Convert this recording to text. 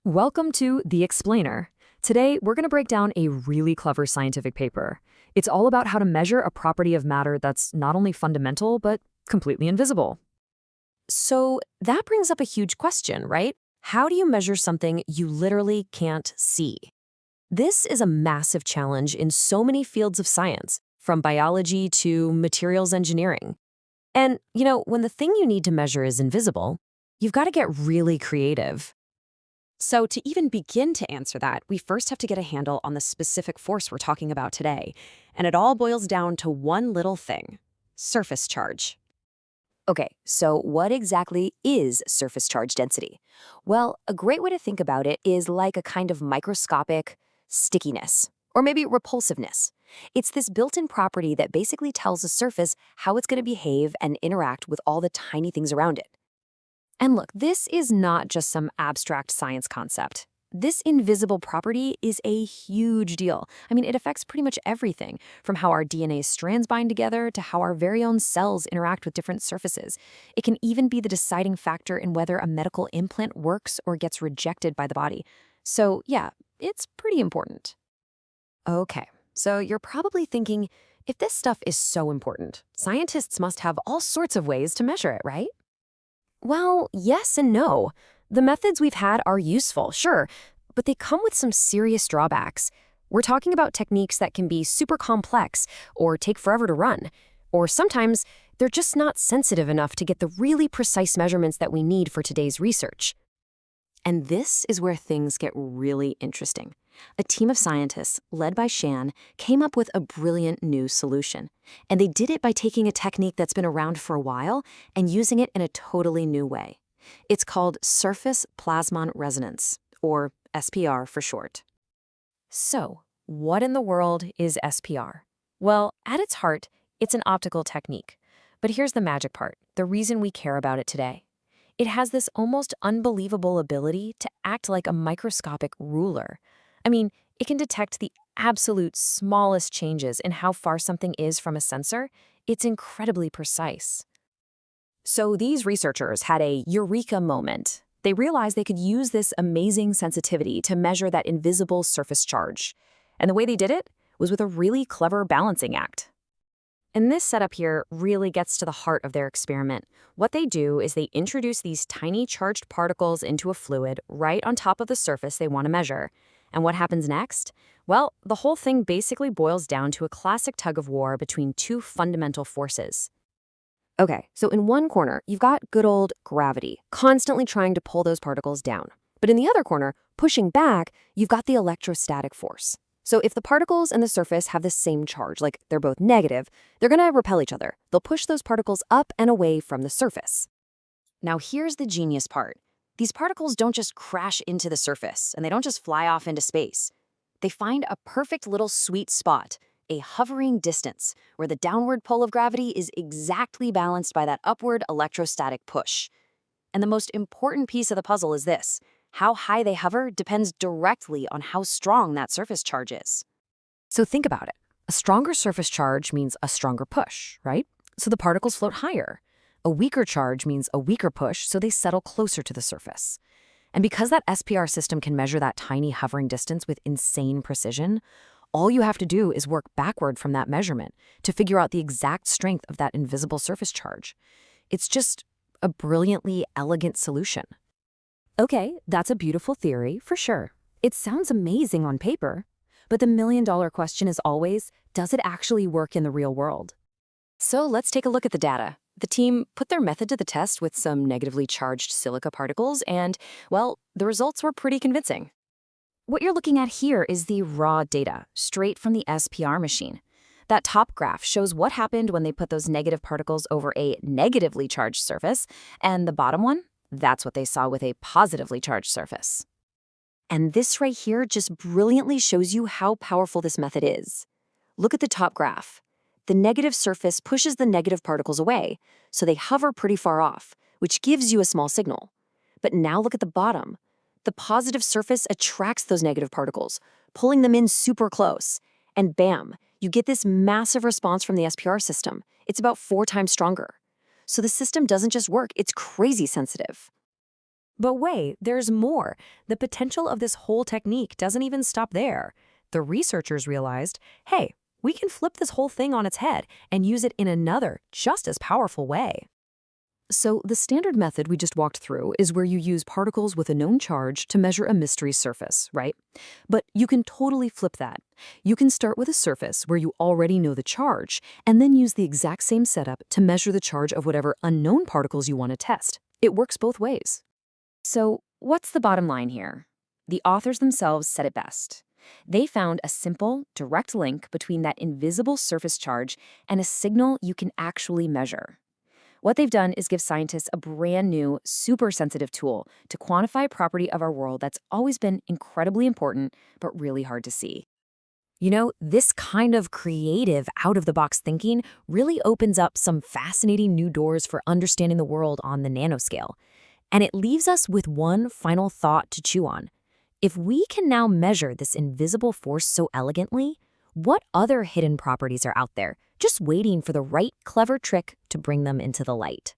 Welcome to The Explainer. Today, we're going to break down a really clever scientific paper. It's all about how to measure a property of matter that's not only fundamental, but completely invisible. So that brings up a huge question, right? How do you measure something you literally can't see? This is a massive challenge in so many fields of science, from biology to materials engineering. And, when the thing you need to measure is invisible, you've got to get really creative. So to even begin to answer that, we first have to get a handle on the specific force we're talking about today. And it all boils down to one little thing: surface charge. Okay, so what exactly is surface charge density? Well, a great way to think about it is like a kind of microscopic stickiness, or maybe repulsiveness. It's this built-in property that basically tells a surface how it's going to behave and interact with all the tiny things around it. And look, this is not just some abstract science concept. This invisible property is a huge deal. I mean, it affects pretty much everything, from how our DNA strands bind together to how our very own cells interact with different surfaces. It can even be the deciding factor in whether a medical implant works or gets rejected by the body. So, yeah, it's pretty important. Okay, so you're probably thinking, if this stuff is so important, scientists must have all sorts of ways to measure it, right? Well, yes and no. The methods we've had are useful, sure, but they come with some serious drawbacks. We're talking about techniques that can be super complex or take forever to run, or sometimes they're just not sensitive enough to get the really precise measurements that we need for today's research. And this is where things get really interesting. A team of scientists, led by Shan, came up with a brilliant new solution. And they did it by taking a technique that's been around for a while and using it in a totally new way. It's called surface plasmon resonance, or SPR for short. So, what in the world is SPR? Well, at its heart, it's an optical technique. But here's the magic part, the reason we care about it today. It has this almost unbelievable ability to act like a microscopic ruler. I mean, it can detect the absolute smallest changes in how far something is from a sensor. It's incredibly precise. So these researchers had a eureka moment. They realized they could use this amazing sensitivity to measure that invisible surface charge. And the way they did it was with a really clever balancing act. And this setup here really gets to the heart of their experiment. What they do is they introduce these tiny charged particles into a fluid right on top of the surface they want to measure. And what happens next? Well, the whole thing basically boils down to a classic tug of war between two fundamental forces. Okay, so in one corner, you've got good old gravity, constantly trying to pull those particles down. But in the other corner, pushing back, you've got the electrostatic force. So if the particles and the surface have the same charge, like they're both negative, they're going to repel each other. They'll push those particles up and away from the surface. Now here's the genius part. These particles don't just crash into the surface, and they don't just fly off into space. They find a perfect little sweet spot, a hovering distance, where the downward pull of gravity is exactly balanced by that upward electrostatic push. And the most important piece of the puzzle is this: how high they hover depends directly on how strong that surface charge is. So think about it. A stronger surface charge means a stronger push, right? So the particles float higher. A weaker charge means a weaker push, so they settle closer to the surface. And because that SPR system can measure that tiny hovering distance with insane precision, all you have to do is work backward from that measurement to figure out the exact strength of that invisible surface charge. It's just a brilliantly elegant solution. Okay, that's a beautiful theory, for sure. It sounds amazing on paper. But the million-dollar question is always, does it actually work in the real world? So let's take a look at the data. The team put their method to the test with some negatively charged silica particles, and, well, the results were pretty convincing. What you're looking at here is the raw data, straight from the SPR machine. That top graph shows what happened when they put those negative particles over a negatively charged surface, and the bottom one, that's what they saw with a positively charged surface. And this right here just brilliantly shows you how powerful this method is. Look at the top graph. The negative surface pushes the negative particles away, so they hover pretty far off, which gives you a small signal. But now look at the bottom. The positive surface attracts those negative particles, pulling them in super close. And bam, you get this massive response from the SPR system. It's about 4 times stronger. So the system doesn't just work, it's crazy sensitive. But wait, there's more. The potential of this whole technique doesn't even stop there. The researchers realized, hey, we can flip this whole thing on its head and use it in another, just as powerful way. So the standard method we just walked through is where you use particles with a known charge to measure a mystery surface, right? But you can totally flip that. You can start with a surface where you already know the charge, and then use the exact same setup to measure the charge of whatever unknown particles you want to test. It works both ways. So what's the bottom line here? The authors themselves said it best. They found a simple, direct link between that invisible surface charge and a signal you can actually measure. What they've done is give scientists a brand new, super sensitive tool to quantify a property of our world that's always been incredibly important, but really hard to see. You know, this kind of creative, out-of-the-box thinking really opens up some fascinating new doors for understanding the world on the nanoscale. And it leaves us with one final thought to chew on. If we can now measure this invisible force so elegantly, what other hidden properties are out there, just waiting for the right clever trick to bring them into the light?